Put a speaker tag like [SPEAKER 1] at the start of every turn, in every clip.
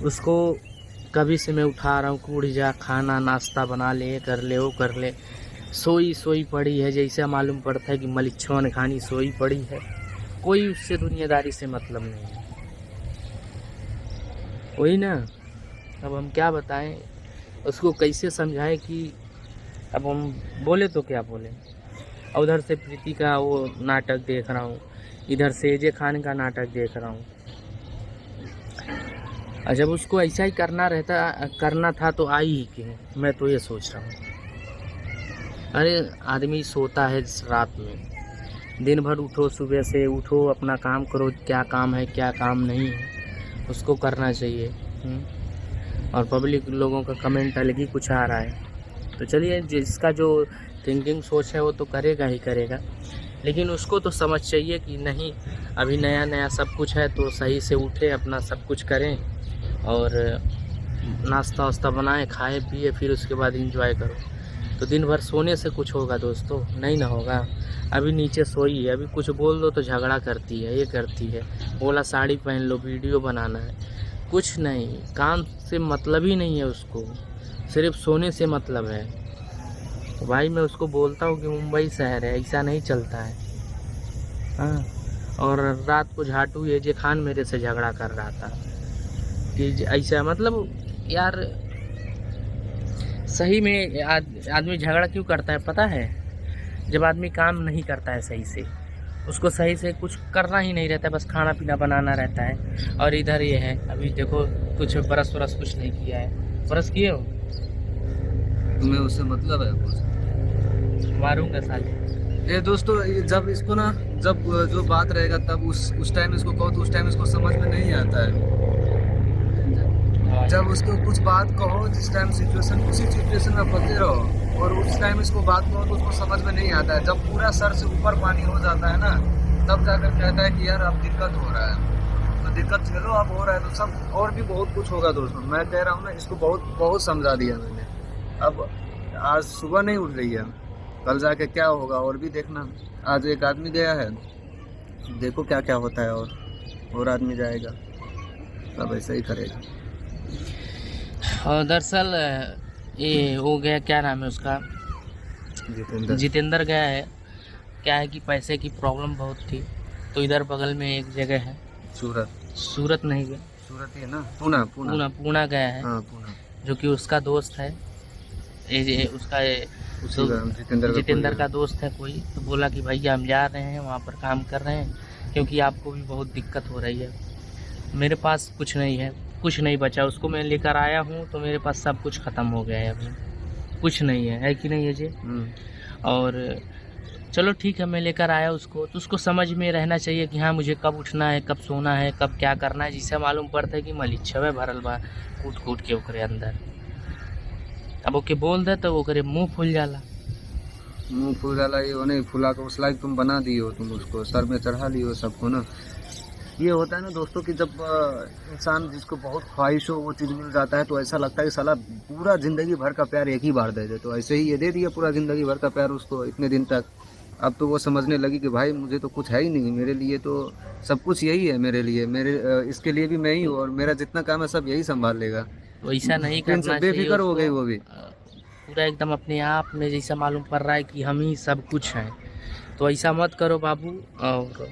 [SPEAKER 1] उसको कभी से मैं उठा रहा हूँ कि उठ जा, खाना नाश्ता बना ले, कर ले, वो कर ले। सोई पड़ी है, जैसे मालूम पड़ता है कि मलिच्छवन खानी सोई पड़ी है। कोई उससे दुनियादारी से मतलब नहीं है। वही ना, अब हम क्या बताएं उसको, कैसे समझाएं कि अब हम बोले तो क्या बोले। उधर से प्रीति का वो नाटक देख रहा हूँ, इधर से एजे खान का नाटक देख रहा हूँ। जब उसको ऐसा ही करना था तो आई ही क्यों, मैं तो ये सोच रहा हूँ। अरे आदमी सोता है रात में, दिन भर उठो, सुबह से उठो, अपना काम करो, क्या काम है क्या काम नहीं है उसको करना चाहिए। और पब्लिक लोगों का कमेंट अलग ही कुछ आ रहा है। तो चलिए, जिसका जो थिंकिंग सोच है वो तो करेगा ही करेगा, लेकिन उसको तो समझ चाहिए कि नहीं, अभी नया नया सब कुछ है तो सही से उठे, अपना सब कुछ करें और नाश्ता वास्ता बनाएं, खाए पिए, फिर उसके बाद एंजॉय करो। तो दिन भर सोने से कुछ होगा दोस्तों? नहीं ना होगा। अभी नीचे सोई है, अभी कुछ बोल दो तो झगड़ा करती है, ये करती है, बोला साड़ी पहन लो, वीडियो बनाना है। कुछ नहीं, काम से मतलब ही नहीं है उसको, सिर्फ सोने से मतलब है। तो भाई मैं उसको बोलता हूँ कि मुंबई शहर है, ऐसा नहीं चलता है। हाँ, और रात को झाटू एजे खान मेरे से झगड़ा कर रहा था कि ऐसा, मतलब यार सही में आदमी झगड़ा क्यों करता है पता है? जब आदमी काम नहीं करता है सही से, उसको सही से कुछ करना ही नहीं रहता है, बस खाना पीना बनाना रहता है। और इधर ये है, अभी देखो कुछ ब्रश व्रश कुछ नहीं किया है। ब्रश किए हो?
[SPEAKER 2] तुम्हें उससे मतलब है कुछ?
[SPEAKER 1] मारूंगा साले।
[SPEAKER 2] ये दोस्तों, जब इसको ना, जब जो बात रहेगा तब उस टाइम इसको कहो तो उस टाइम इसको समझ में नहीं आता है। जब उसको कुछ बात कहो, जिस टाइम सिचुएशन, उसी सिचुएशन में फंसे रहो और उस टाइम इसको बात कहो तो उसको समझ में नहीं आता है। जब पूरा सर से ऊपर पानी हो जाता है ना, तब जाकर कहता है कि यार अब दिक्कत हो रहा है। तो दिक्कत चलो अब हो रहा है तो सब और भी बहुत कुछ होगा दोस्तों। मैं कह रहा हूँ ना, इसको बहुत समझा दिया मैंने। अब आज सुबह नहीं उठ रही है, कल जाके क्या होगा और भी देखना। आज एक आदमी गया है, देखो क्या क्या होता है, और आदमी जाएगा, सब ऐसा ही करेगा।
[SPEAKER 1] और दरअसल ये हो गया, क्या नाम है उसका, जितेंद्र गया है। क्या है कि पैसे की प्रॉब्लम बहुत थी, तो इधर बगल में एक जगह है, सूरत नहीं गया,
[SPEAKER 2] सूरत ही है ना, पूना
[SPEAKER 1] गया है।
[SPEAKER 2] हाँ, पूना,
[SPEAKER 1] जो कि उसका दोस्त है, उसका जितेंद्र का दोस्त है कोई। तो बोला कि भैया हम जा रहे हैं, वहाँ पर काम कर रहे हैं, क्योंकि आपको भी बहुत दिक्कत हो रही है। मेरे पास कुछ नहीं है, कुछ नहीं बचा। उसको मैं लेकर आया हूँ तो मेरे पास सब कुछ ख़त्म हो गया है, अभी कुछ नहीं है कि नहीं है जी? और चलो ठीक है, मैं लेकर आया उसको, तो उसको समझ में रहना चाहिए कि हाँ मुझे कब उठना है, कब सोना है, कब क्या करना है। जिससे मालूम पड़ता है कि मलिच्छवे भरल बा कूट के ओकरे अंदर। अब ओके बोल दे तो ओकरे मुंह फूल जाला।
[SPEAKER 2] ये नहीं फुला के उस लाइक तुम बना दिए हो, तुम उसको सर में चढ़ा लिए हो सबको ना। ये होता है ना दोस्तों कि जब इंसान जिसको बहुत ख्वाहिश हो वो चीज़ मिल जाता है तो ऐसा लगता है कि साला पूरा ज़िंदगी भर का प्यार एक ही बार दे दे। तो ऐसे ही ये दे दिया पूरा ज़िंदगी भर का प्यार उसको इतने दिन तक। अब तो वो समझने लगी कि भाई मुझे तो कुछ है ही नहीं, मेरे लिए तो सब कुछ यही है, मेरे लिए, इसके लिए भी मैं ही हूँ, और मेरा जितना काम है सब यही संभाल लेगा।
[SPEAKER 1] वैसा नहीं करना चाहिए।
[SPEAKER 2] बेफिक्र हो गई वो भी,
[SPEAKER 1] पूरा एकदम अपने आप में जैसा मालूम पड़ रहा है कि हम ही सब कुछ हैं। तो ऐसा मत करो बाबू, और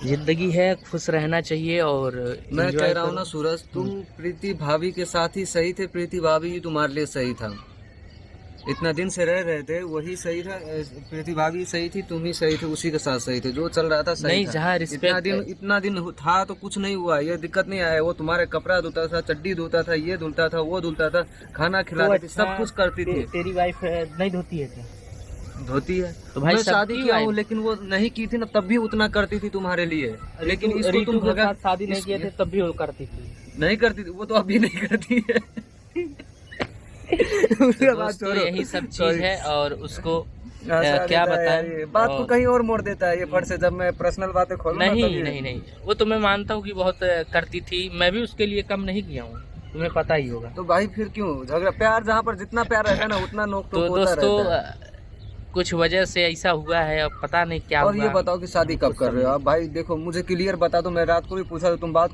[SPEAKER 1] जिंदगी है, खुश रहना चाहिए। और
[SPEAKER 2] मैं कह रहा हूँ ना सूरज, तुम प्रीति भाभी के साथ ही सही थे, प्रीति भाभी ही तुम्हारे लिए सही था। इतना दिन से रह रहे थे वही सही था, प्रीति भाभी सही थी, तुम ही सही थे, उसी के साथ सही थे, जो चल रहा था सही
[SPEAKER 1] नहीं,
[SPEAKER 2] था।
[SPEAKER 1] जहाँ
[SPEAKER 2] इतना दिन था तो कुछ नहीं हुआ, ये दिक्कत नहीं आया। वो तुम्हारे कपड़ा धोता था, चड्डी धोता था, ये धुलता था, वो धुलता था, खाना खिलाती थी, सब कुछ करती थी।
[SPEAKER 1] तेरी वाइफ नहीं धोती है क्या?
[SPEAKER 2] धोती है।
[SPEAKER 1] तो भाई
[SPEAKER 2] मैं शादी किया हूँ लेकिन वो नहीं की थी ना, तब भी उतना करती थी तुम्हारे लिए। लेकिन इसको तुम भगा,
[SPEAKER 1] शादी नहीं किए थे तब भी वो करती थी?
[SPEAKER 2] नहीं करती थी, वो तो अभी नहीं करती है।
[SPEAKER 1] तो यही सब चीज है। और उसको क्या बताएं,
[SPEAKER 2] बात को कहीं और मोड़ देता है ये फट से, जब मैं पर्सनल बातें खोलूं।
[SPEAKER 1] नहीं, वो तो मैं मानता हूँ कि बहुत करती थी, मैं भी उसके लिए कम नहीं किया हूँ, तुम्हें पता ही होगा।
[SPEAKER 2] तो भाई फिर क्यों झगड़ा? प्यार जहाँ पर जितना प्यार रहेगा ना उतना नोक तो
[SPEAKER 1] दोस्तों कुछ वजह से ऐसा हुआ है, अब पता नहीं क्या।
[SPEAKER 2] और ये बताओ कि शादी कब कर रहे हो आप? भाई देखो मुझे क्लियर बता दो, मैं रात को भी पूछा तो तुम बात